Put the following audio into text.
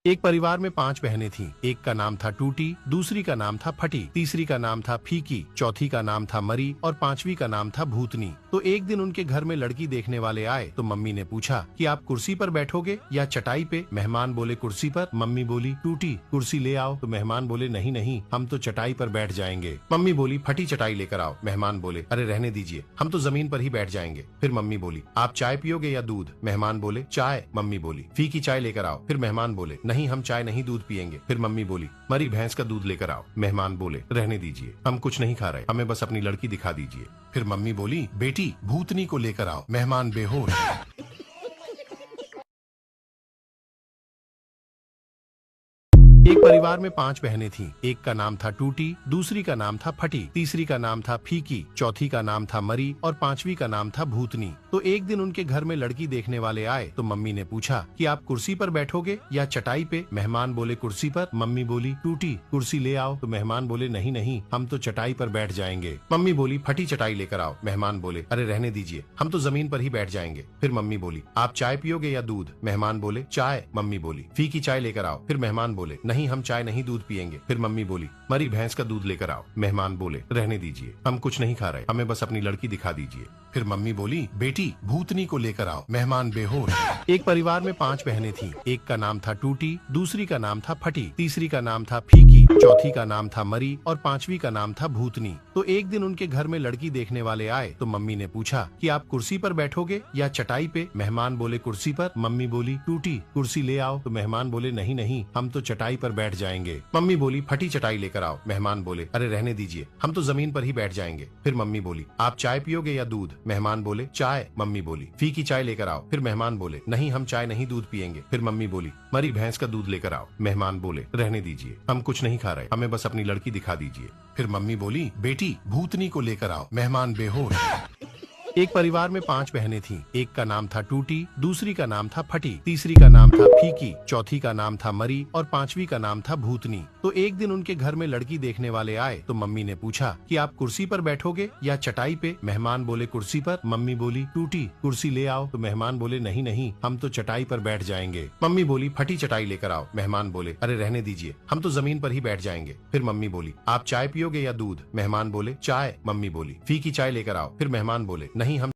एक परिवार में 5 बहनें थीं। एक का नाम था टूटी, दूसरी का नाम था फटी, तीसरी का नाम था फीकी, चौथी का नाम था मरी और पांचवी का नाम था भूतनी। तो एक दिन उनके घर में लड़की देखने वाले आए तो मम्मी ने पूछा कि आप कुर्सी पर बैठोगे या चटाई पे। मेहमान बोले कुर्सी पर। मम्मी बोली टूटी कुर्सी ले आओ। तो मेहमान बोले नहीं नहीं, हम तो चटाई पर बैठ जाएंगे। मम्मी बोली फटी चटाई लेकर आओ। मेहमान बोले अरे रहने दीजिए, हम तो जमीन पर ही बैठ जाएंगे। फिर मम्मी बोली आप चाय पियोगे या दूध? मेहमान बोले चाय। मम्मी बोली फीकी चाय लेकर आओ। फिर मेहमान बोले नहीं, हम चाय नहीं दूध पियेंगे। फिर मम्मी बोली मरी भैंस का दूध लेकर आओ। मेहमान बोले रहने दीजिए, हम कुछ नहीं खा रहे, हमें बस अपनी लड़की दिखा दीजिए। फिर मम्मी बोली बेटी भूतनी को लेकर आओ। मेहमान बेहोश। एक परिवार में 5 बहनें थीं। एक का नाम था टूटी, दूसरी का नाम था फटी, तीसरी का नाम था फीकी, चौथी का नाम था मरी और पांचवी का नाम था भूतनी। तो एक दिन उनके घर में लड़की देखने वाले आए तो मम्मी ने पूछा कि आप कुर्सी पर बैठोगे या चटाई पे? मेहमान बोले कुर्सी पर। मम्मी बोली टूटी कुर्सी ले आओ। तो मेहमान बोले नहीं नहीं, हम तो चटाई पर बैठ जाएंगे। मम्मी बोली फटी चटाई लेकर आओ। मेहमान बोले अरे रहने दीजिए, हम तो जमीन पर ही बैठ जाएंगे। फिर मम्मी बोली आप चाय पियोगे या दूध? मेहमान बोले चाय। मम्मी बोली फीकी चाय लेकर आओ। फिर मेहमान बोले नहीं, हम चाय नहीं दूध पियेंगे। फिर मम्मी बोली मरी भैंस का दूध लेकर आओ। मेहमान बोले रहने दीजिए, हम कुछ नहीं खा रहे, हमें बस अपनी लड़की दिखा दीजिए। फिर मम्मी बोली बेटी भूतनी को लेकर आओ। मेहमान बेहोश। एक परिवार में 5 बहनें थीं। एक का नाम था टूटी, दूसरी का नाम था फटी, तीसरी का नाम था फीकी, चौथी का नाम था मरी और पांचवी का नाम था भूतनी। तो एक दिन उनके घर में लड़की देखने वाले आए तो मम्मी ने पूछा कि आप कुर्सी पर बैठोगे या चटाई पे? मेहमान बोले कुर्सी पर। मम्मी बोली टूटी कुर्सी ले आओ। तो मेहमान बोले नहीं नहीं, हम तो चटाई पर बैठ जाएंगे। मम्मी बोली फटी चटाई लेकर आओ। मेहमान बोले अरे रहने दीजिए, हम तो जमीन पर ही बैठ जाएंगे। फिर मम्मी बोली आप चाय पियोगे या दूध? मेहमान बोले चाय। मम्मी बोली फीकी चाय लेकर आओ। फिर मेहमान बोले नहीं, हम चाय नहीं दूध पियेंगे। फिर मम्मी बोली मरी भैंस का दूध लेकर आओ। मेहमान बोले रहने दीजिए, हम कुछ नहीं खा रहे, हमें बस अपनी लड़की दिखा दीजिए। फिर मम्मी बोली बेटी भूतनी को लेकर आओ। मेहमान बेहोश। एक परिवार में 5 बहनें थीं। एक का नाम था टूटी, दूसरी का नाम था फटी, तीसरी का नाम था फीकी, चौथी का नाम था मरी और पांचवी का नाम था भूतनी। तो एक दिन उनके घर में लड़की देखने वाले आए तो मम्मी ने पूछा कि आप कुर्सी पर बैठोगे या चटाई पे? मेहमान बोले कुर्सी पर। मम्मी बोली टूटी कुर्सी ले आओ। तो मेहमान बोले नहीं नहीं, हम तो चटाई पर बैठ जाएंगे। मम्मी बोली फटी चटाई लेकर आओ। मेहमान बोले अरे रहने दीजिए, हम तो जमीन पर ही बैठ जाएंगे। फिर मम्मी बोली आप चाय पियोगे या दूध? मेहमान बोले चाय। मम्मी बोली फीकी चाय लेकर आओ। फिर मेहमान बोले नहीं, हम